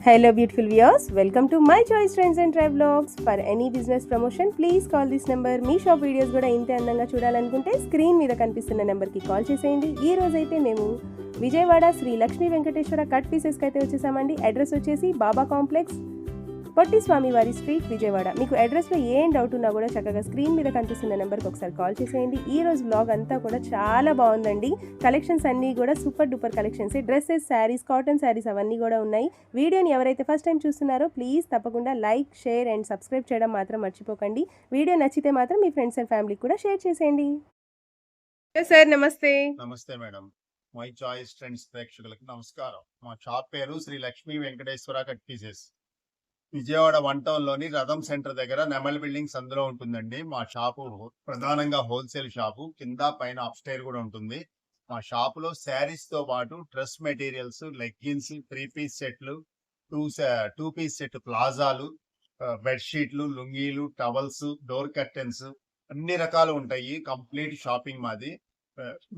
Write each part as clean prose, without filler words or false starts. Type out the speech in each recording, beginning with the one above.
Hello beautiful viewers, welcome to my choice trends and travelogs. For any business promotion, please call this number. Me shop videos కూడా ఇంతే అందంగా చూడాలనుకుంటే screen మీద కనిపిస్తున్న నెంబర్కి call చేసేయండి. ఈ రోజైతే మేము విజయవాడ శ్రీ లక్ష్మీ వెంకటేశ్వర కట్ పీసెస్కి అయితే వచ్చేసామండి. అడ్రస్ వచ్చేసి బాబా కాంప్లెక్స్, పొట్టి స్వామివారి స్ట్రీట్, విజయవాడ. మీకు అడ్రస్లో ఏం డౌట్ ఉన్నా కూడా చక్కగా స్క్రీన్ మీద కనిపిస్తున్న నెంబర్కి ఒకసారి కాల్ చేసేయండి. ఈ రోజు బ్లాగ్ అంతా కూడా చాలా బాగుందండి. కలెక్షన్స్ అన్నీ కూడా super duper collections, dresses, saris, cotton saris అవన్నీ కూడా ఉన్నాయి. వీడియోని ఎవరైతే ఫస్ట్ టైం చూస్తున్నారో ప్లీజ్ తప్పకుండా లైక్, షేర్ అండ్ సబ్స్క్రైబ్ చేయడం మాత్రం మర్చిపోకండి. వీడియో నచ్చితే మాత్రం మీ ఫ్రెండ్స్ అండ్ ఫ్యామిలీకి కూడా షేర్ చేసేయండి. సార్ నమస్తే. నమస్తే మేడం. మై చాయిస్ ట్రెండ్స్ ప్రేక్షకులకు నమస్కారం. మా షాప్ పేరు Shri Lakshmi Venkateswara cut pieces. Vijayawada 1 town లోని రథం సెంటర్ దగ్గర నెమల్ బిల్డింగ్స్ అందులో ఉంటుందండి. మా షాపు ప్రధానంగా హోల్సేల్ షాపు. కింద పైన అప్స్టైర్ కూడా ఉంటుంది. మా షాపులో శారీస్ తో పాటు డ్రెస్ మెటీరియల్స్, లెగ్గిన్స్, 3 పీస్ సెట్లు, 2 పీస్ సెట్ ప్లాజాలు, బెడ్షీట్లు, లుంగీలు, టవల్స్, డోర్ కర్టెన్స్ అన్ని రకాలు ఉంటాయి. కంప్లీట్ షాపింగ్ మాది.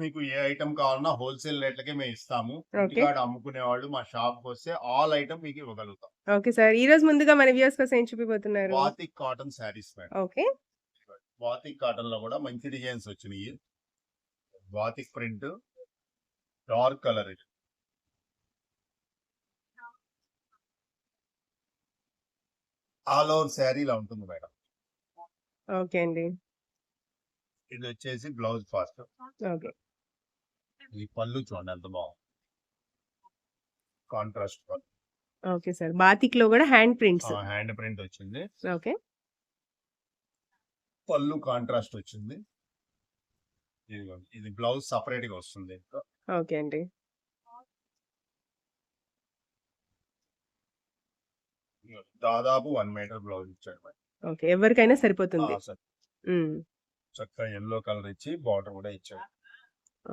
మీకు ఏ ఐటమ్ కావాలన్నా హోల్సేల్ రేట్లకే మేము ఇస్తాము. ఇంటికాడ అమ్ముకునే వాళ్ళు మా షాప్ కి వస్తే ఆల్ ఐటమ్ మీకు ఇవ్వగలుగుతాం. ఓకే సార్, ఈ రోజు ముందుగా మన వ్యూవర్స్ కోసం ఏం చూపిపోతున్నారు? Batik cotton saris madam. Okay, batik cotton లో కూడా మంచి డిజైన్స్ వచ్చినాయి. బాతిక్ ప్రింట్, డార్క్ కలర్, ఇది ఆల్ ఓవర్ శారీ ఇలా ఉంటుంది మేడం. ఓకే అండి. ఇది వచ్చేసి బ్లౌజ్ ఫాస్ట్. ఓకే, ఈ పళ్ళు చూడండి ఎంత బాగుంది, కాంట్రాస్ట్ పళ్ళు. ఓకే సార్, బాతిక్ లో కూడా హ్యాండ్ ప్రింట్స్. హ్యాండ్ ప్రింట్ వచ్చింది. ఓకే, పళ్ళు కాంట్రాస్ట్ వచ్చింది. ఇది బ్లౌజ్ సపరేట్ గా వస్తుంది. ఓకే అండి. దాదాపు 1 మీటర్ బ్లౌజ్ ఇచ్చాడు మేడం. ఓకే, ఎవరికైనా సరిపోతుంది. చక్కగా ఎల్లో కలర్ ఇచ్చి బార్డర్ కూడా ఇచ్చాడు.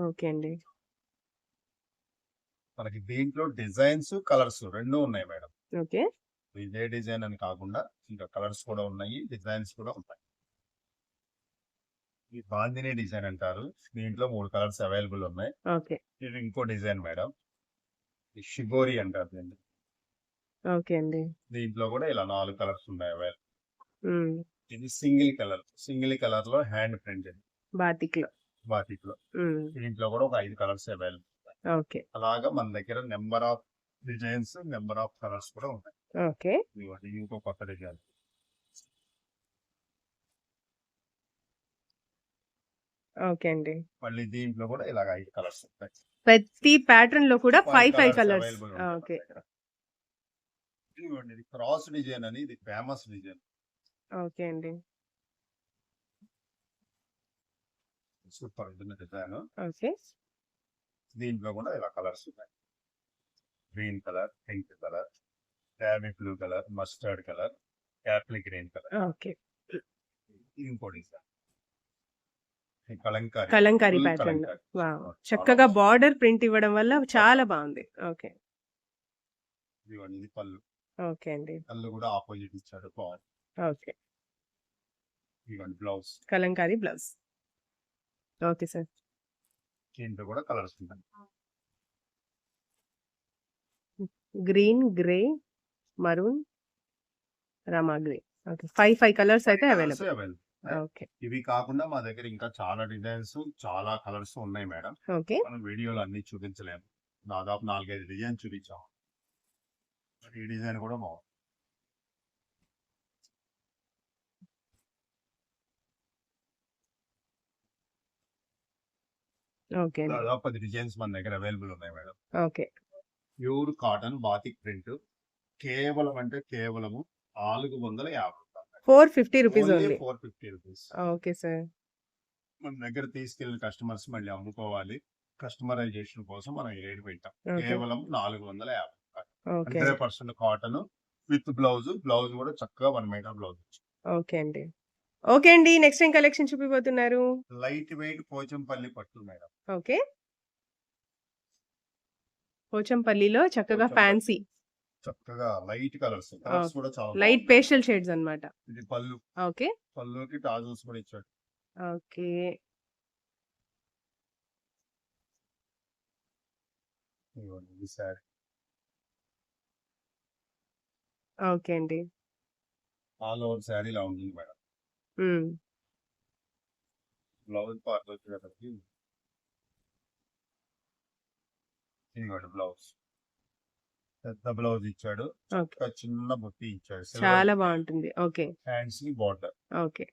ఓకే అండి. మనకి దీంట్లో డిజైన్స్, కలర్స్ రెండు ఉన్నాయి మేడం. ఓకే, ఇదే డిజైన్ అని కాకుండా ఇంకా కలర్స్ కూడా ఉన్నాయి, డిజైన్స్ కూడా ఉన్నాయి. ఈ బాందిని డిజైన్ అంటారు. దీంట్లో 3 కలర్స్ అవైలబుల్ ఉన్నాయి. ఓకే, ఇది ఇంకో డిజైన్ మేడం. ఈ షిబోరి అంటారు దీన్ని. ఓకే అండి. దీంట్లో కూడా ఇలా 4 కలర్స్ ఉన్నాయి అవైలబుల్. ఇది సింగిల్ కలర్ లో హ్యాండ్ ప్రింట్ బాతిక్ లో. దీంట్లో కూడా ఒక 5 కలర్స్ అవైలబుల్. ఓకే, అలాగా మన దగ్గర number of designs, number of colours కూడా ఉన్నాయి. ఓకే, ఇంకో కొత్త డిజైన్. ఓకే అండి. మళ్ళీ దీంట్లో కూడా ఇలాగ 5 కలర్స్ ఉంటాయి. ప్రతి ప్యాటర్న్ లో కూడా 5 కలర్స్. ఓకే, ఇది క్రాస్ డిజైన్ అని, ఇది ఫేమస్ డిజైన్. ఓకే అండి. సూపర్ ఉంటుంది డిజైన్. ఓకే, దీంట్లో కూడా ఇలా కలర్స్ ఉన్నాయి. Green colour, pink colour, navy blue colour, mustard colour, Apple green colour. Okay, ఇంకో డిజైన్ కలంకారీ ప్యాటర్న్. చక్కగా బార్డర్ ప్రింట్ ఇవ్వడం వల్ల చాలా బాగుంది. ఓకే, ఇది పళ్ళు. ఓకే అండి. పళ్ళు కూడా ఆపోజిట్ ఇచ్చాడు, బాగుంది. ఓకే, ఇవ్వండి blouse, Kalamkari blouse. Okay sir, దీంట్లో కూడా కలర్స్ ఉంటాయి. Green, grey, maroon, Rama grey. Okay, 5 colours అయితే అవైలబుల్. ఓకే, ఇవి కాకుండా మా దగ్గర ఇంకా చాలా డిజైన్స్, చాలా కలర్స్ ఉన్నాయి మేడం. ఓకే, మనం వీడియోలో అన్ని చూపించలేము. దాదాపు 4-5 డిజైన్ చూపించాం. ఈ డిజైన్ కూడా బాగుంది. ఓకే, దాదాపు 10 డిజైన్స్ మన దగ్గర అవైలబుల్ ఉన్నాయి madam. Okay, pure cotton batik print. కేవలం అంటే కేవలము 450. 450 rupees only. 450 rupees. Okay sir, మన దగ్గర తీసుకెళ్లిన కస్టమర్స్ మళ్ళీ అమ్ముకోవాలి. కస్టమైజేషన్ కోసం మనం ఈ రేట్ పెట్టాం. కేవలం 450. 100% కాటన్ విత్ బ్లౌజ్ కూడా చక్కగా 1 మీటర్ బ్లౌజ్. ఓకే అండి. ఓకే అండి, నెక్స్ట్ ఏం కలెక్షన్ చూపిపోతున్నారు? లైట్ వెయిట్ పోచంపల్లి పట్టు మేడం. ఓకే, పోచంపల్లిలో చక్కగా ఫ్యాన్సీ, చక్కగా లైట్ కలర్స్ కూడా చాలా లైట్ పేస్టల్ షేడ్స్ అన్నమాట. ఇది పళ్ళు. ఓకే, పళ్ళుకి టాజల్స్ కూడా ఇచ్చాడు. ఓకే, ఇది సారీ. ఓకే అండి. ఆల్ ఓవర్ శారీ ఇలా ఉంటుంది మేడం. హ్మ్. బ్లౌజ్ పార్ట్ వచ్చేటప్పటికి ఇదిగోండి బ్లౌజ్. పెద్ద బ్లౌజ్ ఇచ్చాడు. ఓకే. చక్కగా చిన్న బుట్టి ఇచ్చాడు. సిల్వర్ చాలా బావుంటుంది. ఓకే. హ్యాండ్స్ కి బార్డర్. ఓకే.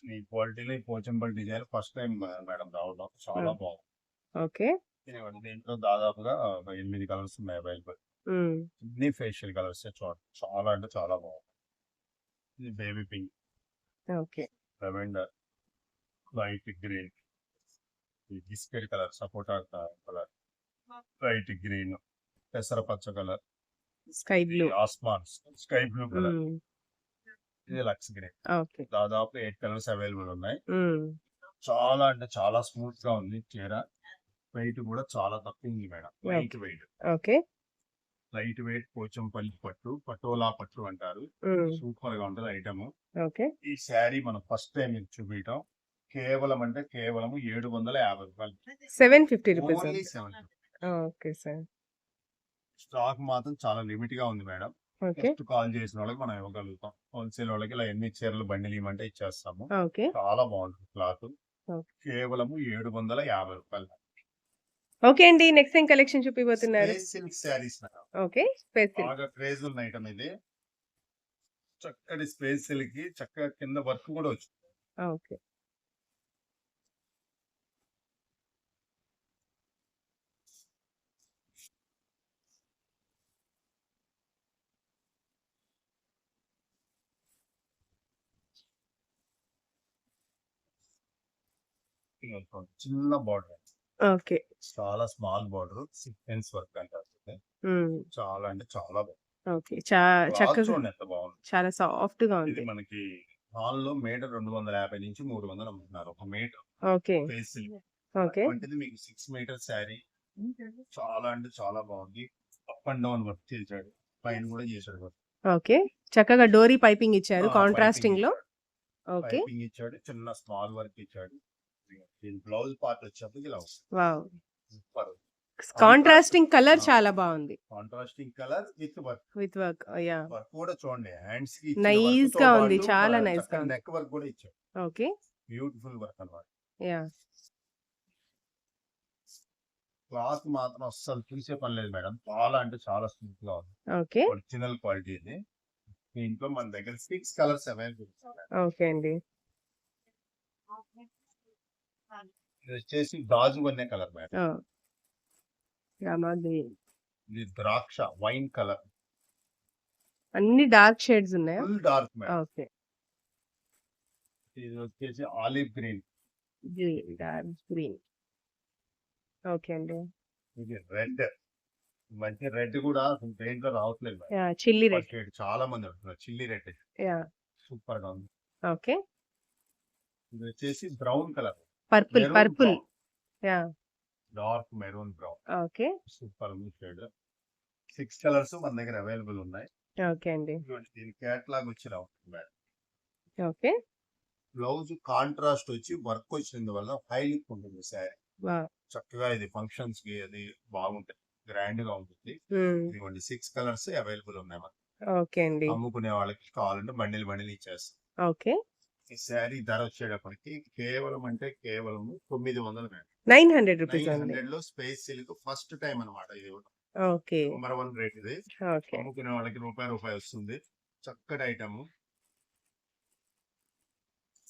ఈ క్వాలిటీలో ఈ Pochampally design first time madam రావడం. చాలా హ్మ్. బాగుంది. ఓకే. ఇదిగోండి దీంట్లో దాదాపుగా ఒక 8 కలర్స్ ఉన్నాయి అవైలబుల్. హ్మ్. అన్ని ఫేషియల్ కలర్స్ చూడండి. చాలా అంటే చాలా బాగుంది. ఇది baby pink, okay. Lavender, light green, ఈ biscuit colour, sapota colour, light green, పెసర పచ్చ కలర్, స్కై బ్లూ. ఆస్మాన్ స్కై బ్లూ కలర్, హ్మ్. ఇది లక్స్ గ్రీన్. ఓకే. దాదాపు 8 కలర్స్ అవైలబుల్ ఉన్నాయి. హ్మ్. చాలా అంటే చాలా స్మూత్ గా ఉంది చీర. వెయిట్ కూడా చాలా తక్కువ ఉంది madam. Light weight. Okay. Light weight Pochampally పట్టు, పటోలా పట్టు అంటారు. హ్మ్. సూపర్ గా ఉంటది ఐటమ్. ఓకే. ఈ శారీ మనం ఫస్ట్ టైం మీకు చూపించడం కేవలం అంటే కేవలం 750 రూపాయలు. 750 రూపీస్ ఓన్లీ అండి. 750. Okay sir. స్టాక్ మాత్రం చాలా లిమిట్ గా ఉంది మేడం. ఓకే. ఫస్ట్ కాల్ చేసిన వాళ్ళకి మనం ఇవ్వగలుగుతాం. హోల్సేల్ వాళ్ళకి ఇలా ఎన్ని చీరలు బండిలు ఇవ్వమంటే ఇచ్చేస్తాము. ఓకే. చాలా బాగుంటుంది క్లాత్. ఓకే. కేవలం 750 రూపాయలు. ఓకే అండి. నెక్స్ట్ ఏం కలెక్షన్ చూపిపోతున్నారు? Space silk saris madam. Okay. Space silk. బాగా క్రేజ్ ఉన్న ఐటమ్ ఇది. చక్కటి స్పేస్ సిల్క్ కి చక్కగా కింద వర్క్ కూడా వచ్చింది. ఓకే. చిన్న బార్డర్, ఓకే. చాలా స్మాల్ బార్డర్, సీక్వెన్స్ వర్క్ అంటారు. హ్మ్. చాలా అంటే చాలా బాగుంది. ఓకే. క్లాత్ చక్కగా చూడండి ఎంత బాగుంది. చాలా సాఫ్ట్‌గా ఇది ఉంది. మనకి హాల్ లో మీటర్ 250 నుంచి 300 అమ్ముతున్నారు ఒక metre. Okay. Space silk okay. అటువంటిది మీకు 6 మీటర్ శారీ. చాలా అంటే చాలా బాగుంది. అప్ అండ్ డౌన్ వర్క్ చేశాడు. పైన కూడా చేశాడు వర్క్. ఓకే. చక్కగా డోరీ పైపింగ్ ఇచ్చారు పైపింగ్ కాంట్రాస్టింగ్‌లో. ఇచ్చాడు. ఓకే. పైపింగ్ ఇచ్చాడు. చిన్న స్మాల్ వర్క్ ఇచ్చాడు. దీని బ్లౌజ్ పార్ట్ వచ్చేప్పటికి ఇలా వస్తుంది. వావ్! సూపర్. కాంట్రాస్టింగ్ కలర్ చాలా బాగుంది. Contrasting colour with work. With work. Yeah! Work కూడా చూడండి. హ్యాండ్స్ కి నైస్ గా ఉంది. చాలా నైస్ గా ఉంది. నెక్ వర్క్ కూడా ఇచ్చాడు. ఓకే. బ్యూటిఫుల్ వర్క్ అన్నమాట. యాహ్! క్లాత్ మాత్రం అస్సలు చూసే పని లేదు మేడం. చాలా అంటే చాలా స్మూత్ గా ఉంది. ఓకే. ఒరిజినల్ క్వాలిటీ ఇది. దీంట్లో మన దగ్గర 6 కలర్స్ అవైలబుల్. ఓకే అండి. ఇది వచ్చేసి గాజు వన్నె కలర్ మేడం. ఓహ్! రామా గ్రీన్. ఇది ద్రాక్ష వైన్ కలర్. అన్ని డార్క్ షేడ్స్ ఉన్నాయా? Full dark madam. ఓకే. ఇది వచ్చేసి olive green. Green, dark green. Okay అండి. ఇది రెడ్. మంచి రెడ్ కూడా అసలు దేంట్లో రావట్లేదు madam. Yeah! Chilli red. Shade చాలా మంది అంటున్నారు. Chilli red yeah! సూపర్ గా ఉంది. ఓకే. ఇది వచ్చేసి brown colour. Purple. Yeah! Dark maroon brown. Okay. Super ఉంది షేడ్. 6 కలర్స్ మన దగ్గర అవైలబుల్ ఉన్నాయి. ఓకే అండి. దీని కేటలాగ్ వచ్చి రావచ్చు మేడం. ఓకే. బ్లౌజ్ కాంట్రాస్ట్ వచ్చి వర్క్ వచ్చినందువల్ల హై లుక్ ఉంటుంది శారీ. వావ్! చక్కగా ఇది ఫంక్షన్స్ కి అది బాగుంటుంది. గ్రాండ్ గా ఉంటుంది. హ్మ్. ఇదిగోండి 6 కలర్స్ అవైలబుల్ ఉన్నాయి మనకి. ఓకే అండి. అమ్ముకునే వాళ్ళకి కావాలంటే బండిల్ ఇచ్చేస్తాం. ఓకే. ఈ శారీ ధర వచ్చేటప్పటికి కేవలం అంటే కేవలం 900 మేడం. 900 రూపీస్ అండి. 900 లో స్పేస్ సిల్క్ ఫస్ట్ టైం అన్నమాట ఇది. ఓకే. నెంబర్ 1 రేట్ ఇది. ఓకే. అమ్ముకునే వాళ్ళకి రూపాయి వస్తుంది. చక్కటి ఐటమ్.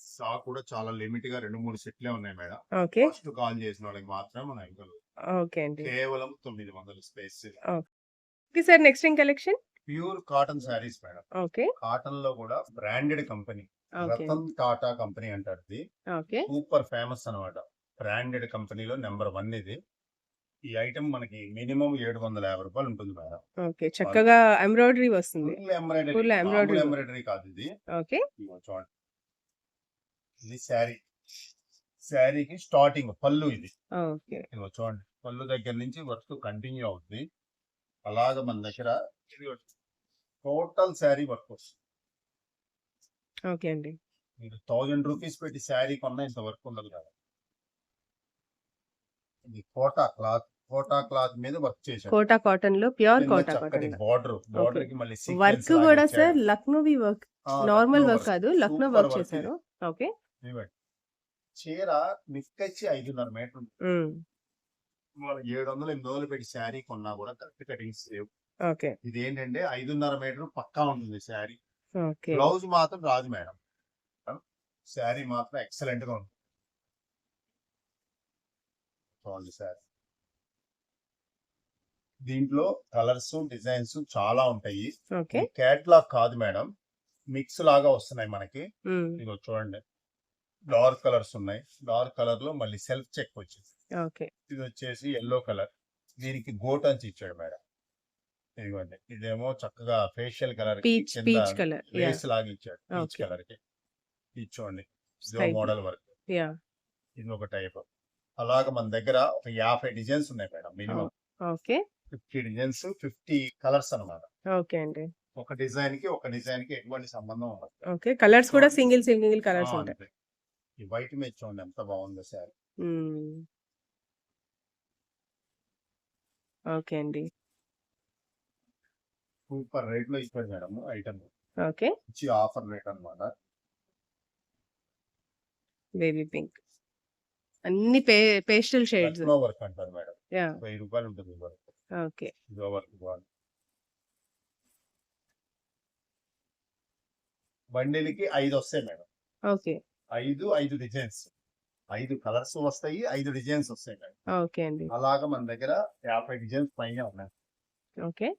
స్టాక్ కూడా చాలా లిమిట్ గా 2-3 సెట్లే ఉన్నాయి మేడం. ఓకే. ఫస్ట్ కాల్ చేసిన వాళ్ళకి మాత్రం మనం ఇవ్వగలం. ఓకే అండి. కేవలం 900 space silk. Okay sir. Next ఏం collection? Pure cotton saris madam. Okay. Cotton లో కూడా branded company okay. Ratan Tata company అంటారు. ఇది ఓకే. సూపర్ ఫేమస్ అన్నమాట. బ్రాండెడ్ కంపెనీలో నెంబర్ 1 ఇది. ఈ ఐటమ్ మనకి మినిమం 750 రూపాయలు ఉంటుంది మేడం. ఓకే. చక్కగా ఎంబ్రాయిడరీ వస్తుంది. Full embroidery. Full embroidery. Embroidery కాదు ఇది. ఓకే. ఇదిగో చూడండి. ఇది శారీ. శారీకి స్టార్టింగ్ పళ్ళు ఇది. ఓకే. ఇదిగో చూడండి. పళ్ళు దగ్గర నుంచి వర్క్ కంటిన్యూ అవుతుంది. అలాగ మన దగ్గర టోటల్ శారీ వర్క్ వస్తుంది. ఓకే అండి. మీరు 1000 రూపీస్ పెట్టి శారీ కొన్నా ఇంత వర్క్ ఉండదు కదా. ఇది కోటా క్లాత్. కోటా క్లాత్ మీద వర్క్ చేశారు. కోటా కాటన్ లో, ప్యూర్ కింద కోటా చక్కటి కాటన్ లో. Border, okay. బార్డర్ కి మళ్ళీ సీక్వెన్స్ వర్క్ లాగా కూడా ఇచ్చాడు. సార్ లక్నోవి వర్క్, ఆ, నార్మల్ లక్నో వర్క్ వర్క్, కాదు, లక్నో సూపర్ వర్క్ వర్క్ ఇది. చేశారు. ఓకే. ఇవ్వండి. చీర మిక్కొచ్చి 5.5 మీటర్ ఉంది. ఉమ్, వాళ్ళు 700, 800 పెట్టి శారీ కొన్నా కూడా కరెక్ట్ కటింగ్స్ లేవు. ఓకే. ఇది ఏంటంటే 5.5 మీటర్ పక్కా ఉంటుంది శారీ. ఓకే. బ్లౌజ్ మాత్రం రాదు మేడం. శారీ మాత్రం ఎక్సలెంట్ గా ఉంటుంది. చూడండి శారీ. దీంట్లో కలర్స్, డిజైన్స్ చాలా ఉంటాయి. ఓకే. క్యాట్లాగ్ కాదు మేడం, మిక్స్ లాగా వస్తున్నాయి మనకి. ఉమ్, ఇదిగో చూడండి, డార్క్ కలర్స్ ఉన్నాయి. డార్క్ కలర్ లో మళ్ళీ సెల్ఫ్ చెక్ వచ్చింది. ఓకే. ఇది వచ్చేసి ఎల్లో కలర్, దీనికి గోట్ అంచి ఇచ్చాడు మేడం. ఇదిగోండి, ఇదేమో చక్కగా facial colour peach colour. Yeah. Lace లాగా ఇచ్చాడు. Peach okay. కలర్ కి ఇది చూడండి, ఇదో Sky మోడల్ వర్క్. యా. ఇది ఒక టైప్. అలాగా మన దగ్గర ఒక 50 డిజైన్స్ ఉన్నాయి madam. Minimum okay. 50 designs, 50 colours అన్నమాట. ఓకే అండి. ఒక డిజైన్ కి ఎటువంటి సంబంధం ఉండదు. ఓకే. కలర్స్ కూడా సింగిల్ కలర్స్ ఆ, ఉంటాయి. అంతే. ఈ వైట్ మీద చూడండి ఎంత బాగుందో సార్. ఉమ్, ఓకే అండి. సూపర్ రేట్ లో ఇచ్చాడు మేడం ఐటమ్. ఓకే. ఇచ్చి ఆఫర్ రేట్ అన్నమాట. బేబీ పింక్, అన్ని పేస్టల్ షేడ్స్. లక్నో వర్క్ అంటారు మేడం. యా. 1000 రూపాయలు ఉంటుంది ఈ వర్క్. ఓకే. ఇదో వర్క్ బాగుంది. బండిల్కి 5 వస్తాయి మేడం. ఓకే. 5 డిజైన్స్, 5 కలర్స్ వస్తాయి, 5 డిజైన్స్ వస్తాయి మేడం. ఓకే అండి. అలాగా మన దగ్గర 50 డిజైన్స్ పైన ఉన్నాయి. ఓకే.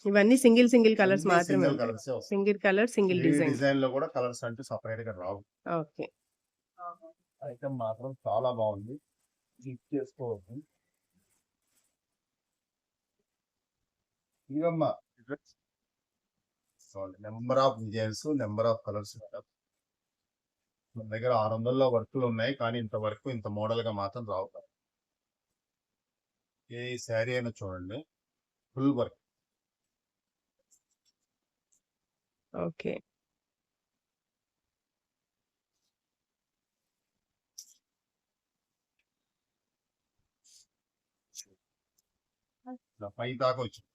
ఇవన్నీ సింగిల్ కలర్స్ మాత్రమే సింగిల్ ఉంటాయి. కలర్స్ వస్తాయి. సింగిల్ కలర్, సింగిల్ ఈ డిజైన్. డిజైన్ లో కూడా కలర్స్ అంటూ సపరేట్ గా రావు. ఓకే. ఐటమ్ మాత్రం చాలా బాగుంది. గిఫ్ట్ చేసుకోవచ్చు. ఇవమ్మా number of designs, number of colours. మన దగ్గర 600లో వర్క్లు ఉన్నాయి, కానీ ఇంత వర్క్ ఇంత మోడల్ గా మాత్రం రావు. ఏ శారీ అయినా చూడండి, ఫుల్ వర్క్. ఓకే. పై దాకా వచ్చింది.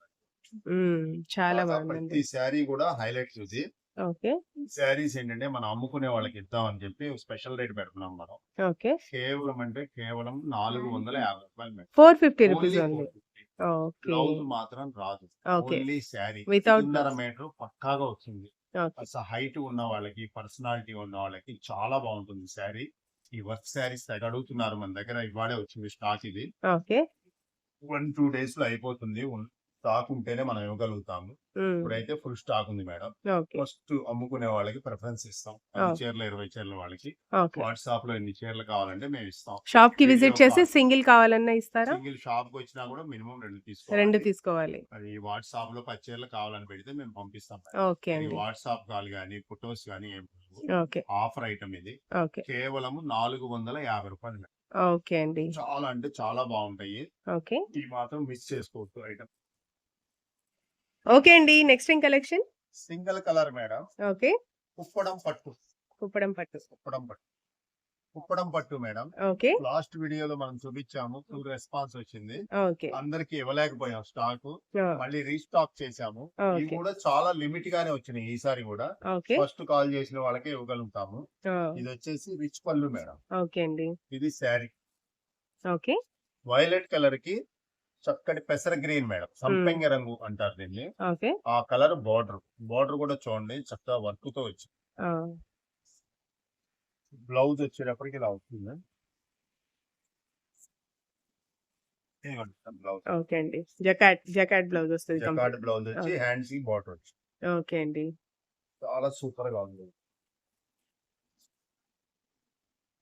చాలా ప్రతి బాగుందండి. శారీ కూడా హైలైట్ చూసి, ఓకే. శారీస్ ఏంటంటే మనం అమ్ముకునే వాళ్ళకి ఇద్దామని చెప్పి స్పెషల్ రేట్ పెడుతున్నాం మనం. ఓకే. కేవలం 450 రూపాయలు madam. 450 rupees only only. 450. Okay. Blouse మాత్రం రాదు. Okay. Only sari Without 1.5 metre పక్కాగా వచ్చింది. ఓకే. అసలు హైట్ ఉన్న వాళ్ళకి, పర్సనాలిటీ ఉన్న వాళ్ళకి చాలా బాగుంటుంది శారీ. ఈ వర్క్ శారీస్ తెగ అడుగుతున్నారు మన దగ్గర. ఇవాళే వచ్చింది స్టాక్. ఇది ఓకే. 1-2 డేస్ లో అయిపోతుంది. స్టాక్ ఉంటేనే మనం ఇవ్వగలుగుతాము. ఇప్పుడైతే ఫుల్ స్టాక్ ఉంది మేడం. ఓకే. ఫస్ట్ అమ్ముకునే వాళ్ళకి ప్రిఫరెన్స్ ఇస్తాం. 10 చీరలు, 20 చీరలు వాళ్ళకి. ఓకే. వాట్సాప్ లో ఎన్ని చీరలు కావాలంటే మేము ఇస్తాం. షాప్ కి వీడియో విజిట్ చేసి కాల్. సింగిల్ కావాలన్నా ఇస్తారా? సింగిల్ షాప్ కి వచ్చినా కూడా మినిమం 2 రెండు తీసుకోవాలి. తీసుకోవాలి. అది వాట్సాప్ లో 10 చీరలు కావాలని పెడితే మేము పంపిస్తాం మేడం. ఓకే ఇది అండి. వాట్సాప్ కాల్ గానీ, ఫొటోస్ గానీ ఏం లేవు. ఓకే. ఆఫర్ ఐటమ్ ఇది. ఓకే. కేవలం 450 రూపాయలు మేడం. ఓకే అండి. చాలా అంటే చాలా బాగుంటాయి. ఓకే. ఈ మాత్రం మిస్ చేసుకోవద్దు ఐటమ్. ఓకే అండి. నెక్స్ట్ ఏం collection? Single colour madam. Okay. Kuppadam పట్టు. కుప్పడం పట్టు. కుప్పడం పట్టు మేడం. ఓకే. లాస్ట్ వీడియోలో మనం చూపించాము, ఫుల్ రెస్పాన్స్ వచ్చింది. ఓకే. అందరికి ఇవ్వలేకపోయాం స్టాక్. ఆ, మళ్ళీ రీస్టాక్ చేశాము. ఇవి ఓకే. కూడా చాలా లిమిట్ గానే వచ్చినాయి ఈసారి కూడా. ఓకే. ఫస్ట్ కాల్ చేసిన వాళ్ళకే ఇవ్వగలుగుతాము. ఆ, ఇది వచ్చేసి రిచ్ పళ్ళు మేడం. ఓకే అండి. ఇది శారీ ఓకే. వైలెట్ కలర్ కి చక్కటి పెసర గ్రీన్ మేడం. సంపెంగ రంగు అంటారు దీన్ని. ఓకే. ఆ కలర్ బార్డర్ కూడా చూడండి చక్కగా వర్క్ తో వచ్చింది. ఆ, బ్లౌజ్ వచ్చేటప్పటికి ఇలా వస్తుంది. బ్లౌజ్ ఓకే అండి. జకాట్ బ్లౌజ్ వస్తుంది జకార్డ్ కంప్లీట్. బ్లౌజ్ వచ్చి హ్యాండ్స్ కి బార్డర్ వచ్చి ఓకే అండి. చాలా సూపర్ గా ఉంది.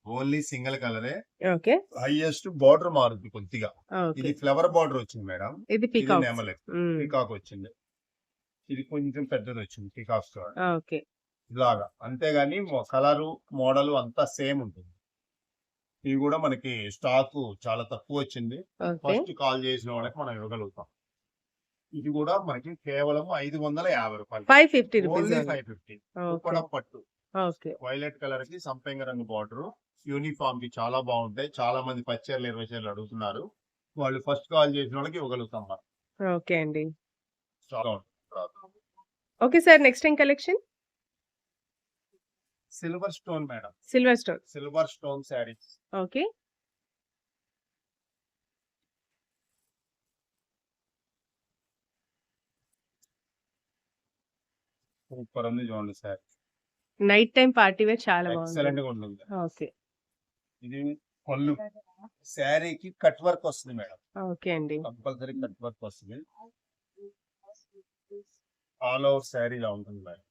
ఓన్లీ సింగిల్ కలరే. ఓకే. హైయెస్ట్ బార్డర్ మారుతుంది కొద్దిగా. ఓకే. ఇది ఫ్లవర్ బార్డర్ వచ్చింది మేడం. ఇది ఇది పీకాక్. నెమలి పీకాక్ వచ్చింది. ఇది కొంచెం పెద్దది వచ్చింది పీకాక్. ఓకే. ఇలాగా అంతేగాని కలరు, మోడల్ అంతా సేమ్ ఉంటుంది. ఇవి కూడా మనకి స్టాక్ చాలా తక్కువ వచ్చింది. ఓకే. ఫస్ట్ కాల్ చేసిన వాళ్ళకి మనం ఇవ్వగలుగుతాం. ఇది కూడా మనకి కేవలం 550 రూపాయలు. 550 rupees only only. 550. Okay. Kuppadam పట్టు ఓకే. వైలెట్ కలర్ కి సంపెంగ రంగు బార్డర్, యూనిఫామ్ కి చాలా బాగుంటాయి. చాలా మంది 10 చీరలు 20 చీరలు అడుగుతున్నారు. వాళ్ళు ఫస్ట్ కాల్ చేసిన వాళ్ళకి ఇవ్వగలుగుతాం మనం. ఓకే అండి. చాలా ఉంటుంది. Okay sir. నెక్స్ట్ ఏం collection? Silver stone madam. Silver stone. Silver stone saris. Okay. Super ఉంది చూడండి sari. Night time party wear చాలా బాగుంది. ఎక్సలెంట్ గా ఉంటుంది. ఓకే. ఇది పళ్ళు. శారీకి కట్ వర్క్ వస్తుంది మేడం. ఓకే అండి. కంపల్సరీ కట్ వర్క్ వస్తుంది. ఆల్ ఓవర్ శారీ ఇలా ఉంటుంది మేడం.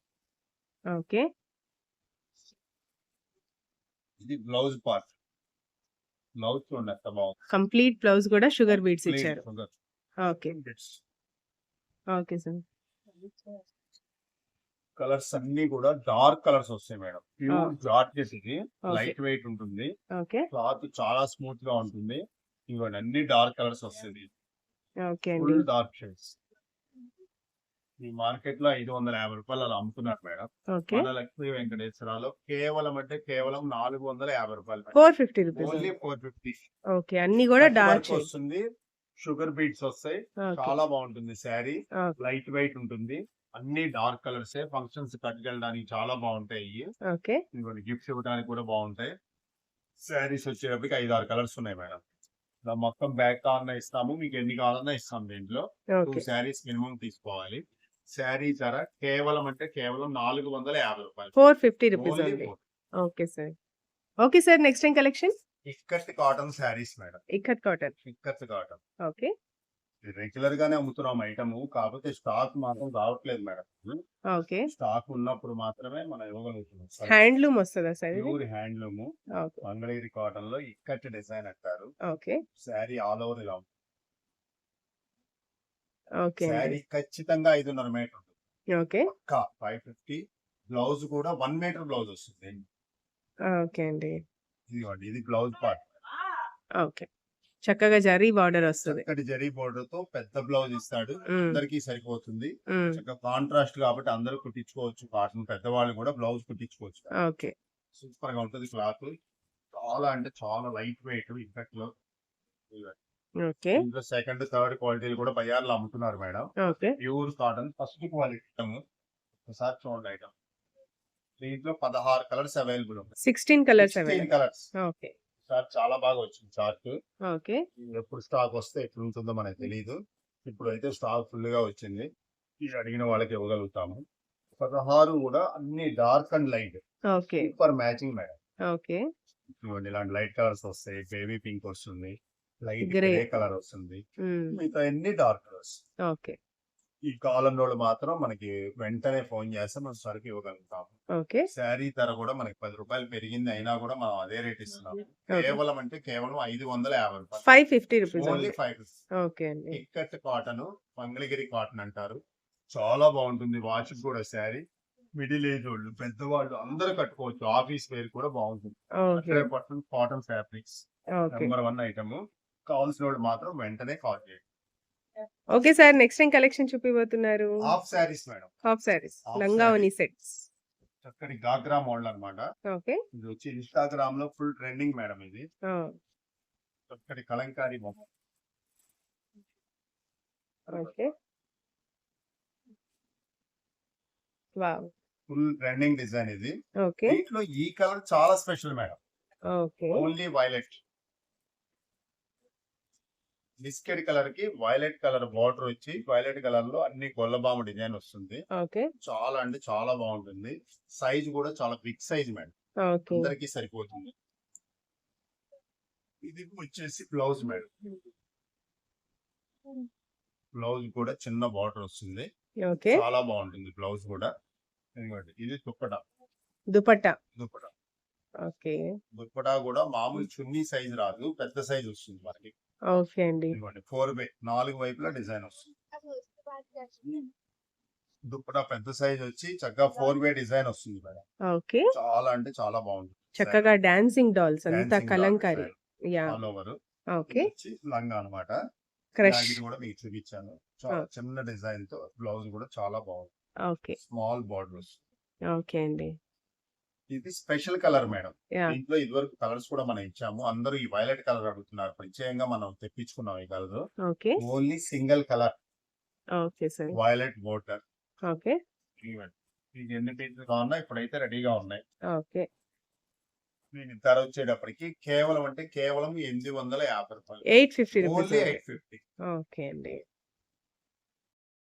ఓకే. ఇది బ్లౌజ్ పార్ట్. బ్లౌజ్ చూడండి ఎంత బాగుంది. కంప్లీట్ బ్లౌజ్ కూడా షుగర్ బీడ్స్ ఇచ్చారు. ఓకే. Okay sir. కలర్స్ అన్ని కూడా డార్క్ కలర్స్ వస్తాయి మేడం. ప్యూర్ జార్జెట్ ఇది. ఓకే. లైట్ వెయిట్ ఉంటుంది. ఓకే. క్లాత్ చాలా స్మూత్ గా ఉంటుంది. ఇవన్నీ అన్ని డార్క్ కలర్స్ వస్తుంది. ఓకే అండి. Full dark shades. ఈ మార్కెట్ లో 550 రూపాయలు అలా అమ్ముతున్నారు మేడం. ఓకే. మన లక్ష్మీ వెంకటేశ్వరలో కేవలం 450 రూపాయలు. 450 రూపీస్. ఓన్లీ 450. ఓకే. అన్ని కూడా కట్ డార్క్ వర్క్ షేడ్. వస్తుంది. షుగర్ బీట్స్ వస్తాయి. ఓకే. చాలా బాగుంటుంది శారీ. ఓకే. లైట్ వెయిట్ ఉంటుంది. అన్ని డార్క్ కలర్స్. ఫంక్షన్స్ కట్టుకెళ్ళడానికి చాలా బాగుంటాయి. ఓకే. ఇవన్నీ గిఫ్ట్స్ ఇవ్వడానికి కూడా బాగుంటాయి. శారీస్ వచ్చేటప్పటికి 5-6 కలర్స్ ఉన్నాయి మేడం. ఇలా మొత్తం బ్యాగ్ కావాలన్నా ఇస్తాము. మీకు ఎన్ని కావాలన్నా ఇస్తాం. దీంట్లో 2 ఓకే. శారీస్ మినిమం తీసుకోవాలి. శారీ ధర కేవలం 450 రూపాయలు. 450 rupees only only. Okay sir. Okay sir. Next ఏం collection? Ikat cotton saris madam. Ikat cotton. Ikat cotton okay. Regular గానే అమ్ముతున్నాం ఐటమ్. కాకపోతే స్టాక్ మాత్రం రావట్లేదు మేడం. ఓకే. స్టాక్ ఉన్నప్పుడు మాత్రమే మనం ఇవ్వగలుగుతున్నాం. హ్యాండ్లూమ్ వస్తుందా సార్ ఇది? Pure handloom okay. Mangalagiri cotton లో ఇక్కత్ డిజైన్ అంటారు. ఓకే. శారీ ఆల్ ఓవర్ ఇలా ఉంటుంది. ఓకే అండి. శారీ ఖచ్చితంగా 5.5 మీటర్ ఉంటుంది. ఓకే. పక్కా 550. బ్లౌజ్ కూడా 1 మీటర్ బ్లౌజ్ వస్తుంది. ఓకే అండి. ఇదిగోండి ఇది బ్లౌజ్ పార్ట్. ఓకే. చక్కగా జరీ బార్డర్ వస్తుంది. చక్కటి జరీ బోర్డర్ తో పెద్ద బ్లౌజ్ ఇస్తాడు. మ్మ్. అందరికి సరిపోతుంది. మ్మ్. చక్కగా కాంట్రాస్ట్ కాబట్టి అందరూ కుట్టించుకోవచ్చు. కాటన్ పెద్దవాళ్ళు కూడా బ్లౌజ్ కుట్టించుకోవచ్చు. ఓకే. సూపర్ గా ఉంటుంది క్లాత్. చాలా అంటే చాలా లైట్ వెయిట్. ఇక్కత్ లో ఓకే. ఇందులో సెకండ్ థర్డ్ క్వాలిటీలు కూడా బజార్లో అమ్ముతున్నారు madam. Okay. Pure cotton first quality item. ఒకసారి చూడండి ఐటమ్. దీంట్లో 16 కలర్స్ అవైలబుల్ ఉన్నాయి. 16 colours 16 available. Colours. Okay. Sir చాలా బాగా వచ్చింది చార్ట్. ఓకే. ఎప్పుడు స్టాక్ వస్తే ఎప్పుడు ఉంటుందో మనకు తెలియదు. ఇప్పుడు అయితే స్టాక్ ఫుల్ గా వచ్చింది. ఇది అడిగిన వాళ్ళకి ఇవ్వగలుగుతాము. 16 కూడా అన్ని dark and light. Okay. Super matching madam. Okay. చూడండి ఇలాంటి లైట్ కలర్స్ వస్తాయి. బేబీ పింక్ వస్తుంది. Light grey. గ్రే కలర్ వస్తుంది. మ్మ్. మిగతా అన్ని డార్క్ కలర్స్. ఓకే. ఈ కాలం రోజులు మాత్రం మనకి వెంటనే ఫోన్ చేస్తే మనం సరుకు ఇవ్వగలుగుతాం. ఓకే. శారీ ధర కూడా మనకి 10 రూపాయలు పెరిగింది అయినా కూడా మనం అదే రేట్ ఇస్తున్నాం. ఓకే. కేవలం 550 రూపాయలు. 550 రూపీస్ ఓన్లీ ఓన్లీ. 550. ఓకే అండి. ఇక్కత్ కాటన్ మంగళగిరి కాటన్ అంటారు. చాలా బాగుంటుంది. వాచ్ కూడా శారీ. మిడిల్ ఏజ్ వాళ్ళు పెద్దవాళ్ళు అందరూ కట్టుకోవచ్చు. ఆఫీస్ వేర్ కూడా బాగుంటుంది. Okay. 100% cotton fabrics. Okay. Number 1 item. కావాల్సిన వాళ్ళు మాత్రం వెంటనే కాల్ చేయండి. Okay sir. నెక్స్ట్ ఏం కలెక్షన్ చూపిపోతున్నారు? Half saris madam. Half saris. Half లంగావని సెట్స్. చక్కటి గాగ్రా మోడల్ అన్నమాట. ఓకే. ఇది వచ్చి ఇన్స్టాగ్రామ్ లో ఫుల్ ట్రెండింగ్ మేడం. ఇది ఆ, చక్కటి కలంకారీ బొమ్మ. Okay. Wow. Full trending design ఇది. ఓకే. దీంట్లో ఈ కలర్ చాలా special madam. Okay. Only violet. Biscuit colour కి వైలెట్ కలర్ బార్డర్ వచ్చి వైలెట్ కలర్ లో అన్ని గొల్లబామ డిజైన్ వస్తుంది. ఓకే. చాలా అంటే చాలా బాగుంటుంది. సైజ్ కూడా చాలా బిగ్ సైజ్ మేడం. ఓకే. అందరికి సరిపోతుంది. ఇది వచ్చేసి బ్లౌజ్ మేడం. బ్లౌజ్ కూడా చిన్న బార్డర్ వస్తుంది. ఓకే. చాలా బాగుంటుంది బ్లౌజ్ కూడా. ఇదిగోండి ఇది దుప్పటా. దుపట్టా. దుప్పటా ఓకే. దుప్పటా కూడా మామూలు చున్నీ సైజ్ రాదు. పెద్ద సైజ్ వస్తుంది మనకి. ఓకే అండి. ఇదిగోండి 4 వే 4 వైపులా డిజైన్ వస్తుంది. దుప్పటా పెద్ద సైజ్ వచ్చి చక్కగా 4 వే డిజైన్ వస్తుంది మేడం. ఓకే. చాలా అంటే చాలా బాగుంటుంది. చక్కగా డాన్సింగ్ డాల్స్ అంతా Dancing doll Kalamkari. style. Yeah. All over. Okay. వచ్చి లంగా అనమాట. క్రష్. ఇది కూడా మీకు చూపించాను. చాలా చిన్న డిజైన్ తో బ్లౌజ్ కూడా చాలా బాగుంది. ఓకే. స్మాల్ బార్డర్ వస్తుంది. ఓకే అండి. ఇది స్పెషల్ కలర్ మేడం. యాహ్! దీంట్లో ఇదివరకు కలర్స్ కూడా మనం ఇచ్చాము. అందరూ ఈ వైలెట్ కలర్ అడుగుతున్నారు. ప్రత్యేకంగా మనం తెప్పించుకున్నాం ఈ colour. Okay. Only single colour okay sir. Violet border. Okay. మీకు ఎన్ని పీసులు కావాలన్నా ఇప్పుడైతే రెడీగా ఉన్నాయి. ఓకే. దీని ధర వచ్చేటప్పటికి కేవలం అంటే కేవలం రూ. 850. 850 రూపీస్ ఓన్లీ ఓన్లీ. 850. ఓకే అండి.